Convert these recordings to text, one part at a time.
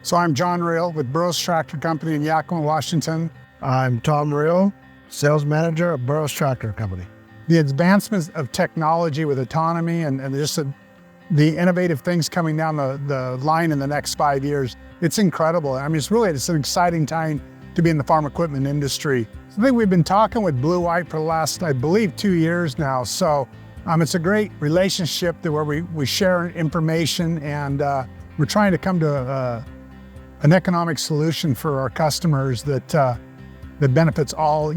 So I'm John Reil with Burrows Tractor Company in Yakima, Washington. I'm Tom Reil, Sales Manager at Burrows Tractor Company. The advancements of technology with autonomy and just the innovative things coming down the line in the next 5 years, it's incredible. I mean, it's an exciting time to be in the farm equipment industry. I think we've been talking with Bluewhite for the last, I believe, 2 years now. So it's a great relationship where we share information and we're trying to come to an economic solution for our customers that benefits all,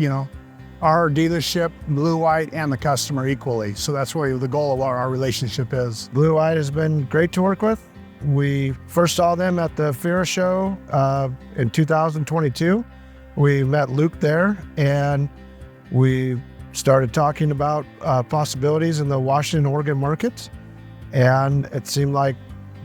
our dealership, Bluewhite, and the customer equally. So that's really the goal of what our relationship is. Bluewhite has been great to work with. We first saw them at the Fair Show in 2022. We met Luke there, and we started talking about possibilities in the Washington, Oregon markets. And it seemed like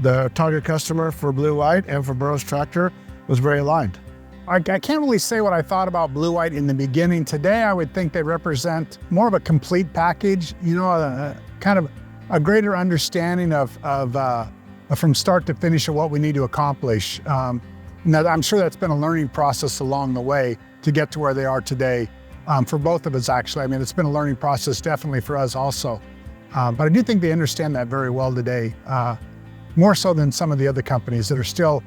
the target customer for Bluewhite and for Burrows Tractor was very aligned. I can't really say what I thought about Bluewhite in the beginning. Today, I would think they represent more of a complete package, kind of a greater understanding of from start to finish of what we need to accomplish. Now, I'm sure that's been a learning process along the way to get to where they are today, for both of us, actually. I mean, it's been a learning process definitely for us also. But I do think they understand that very well today, more so than some of the other companies that are still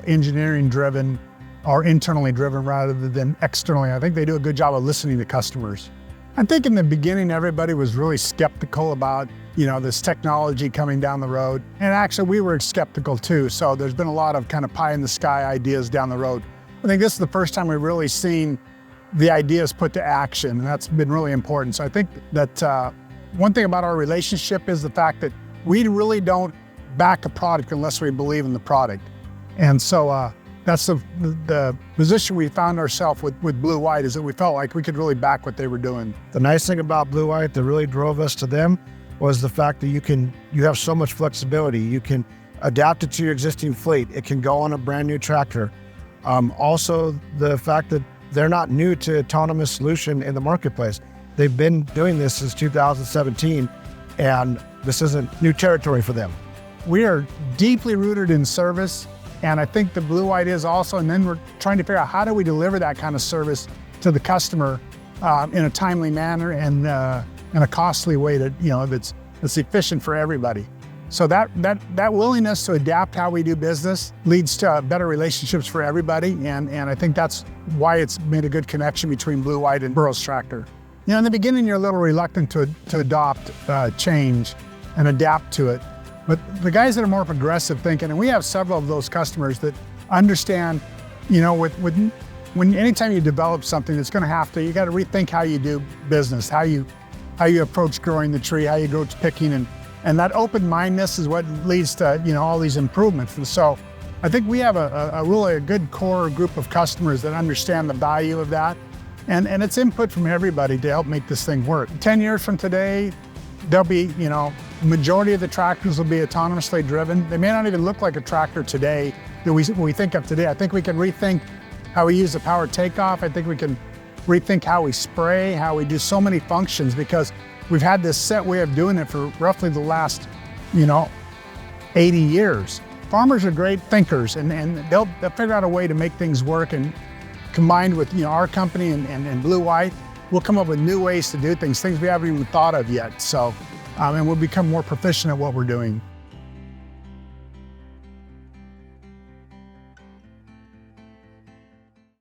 engineering driven or internally driven rather than externally. I think they do a good job of listening to customers. I think in the beginning, everybody was really skeptical about, this technology coming down the road. And actually we were skeptical too. So there's been a lot of kind of pie in the sky ideas down the road. I think this is the first time we've really seen the ideas put to action, and that's been really important. So I think that one thing about our relationship is the fact that we really don't back a product unless we believe in the product. And so that's the position we found ourselves with Bluewhite, is that we felt like we could really back what they were doing. The nice thing about Bluewhite that really drove us to them was the fact that you have so much flexibility. You can adapt it to your existing fleet. It can go on a brand new tractor. Also, the fact that they're not new to autonomous solution in the marketplace. They've been doing this since 2017, and this isn't new territory for them. We are deeply rooted in service, and I think the Bluewhite is also, and then we're trying to figure out how do we deliver that kind of service to the customer in a timely manner and in a costly way that's efficient for everybody. So that willingness to adapt how we do business leads to better relationships for everybody, and I think that's why it's made a good connection between Bluewhite and Burrows Tractor. In the beginning, you're a little reluctant to adopt change and adapt to it. But the guys that are more progressive thinking, and we have several of those customers that understand, anytime you develop something, you got to rethink how you do business, how you approach growing the tree, how you go to picking, and that open-mindedness is what leads to, all these improvements. And so I think we have a really good core group of customers that understand the value of that. And it's input from everybody to help make this thing work. 10 years from today, there'll be, majority of the tractors will be autonomously driven. They may not even look like a tractor today that we think of today. I think we can rethink how we use the power takeoff. I think we can rethink how we spray, how we do so many functions, because we've had this set way of doing it for roughly the last, 80 years. Farmers are great thinkers, and they'll figure out a way to make things work, and combined with our company and Bluewhite, we'll come up with new ways to do things we haven't even thought of yet. So, and we'll become more proficient at what we're doing.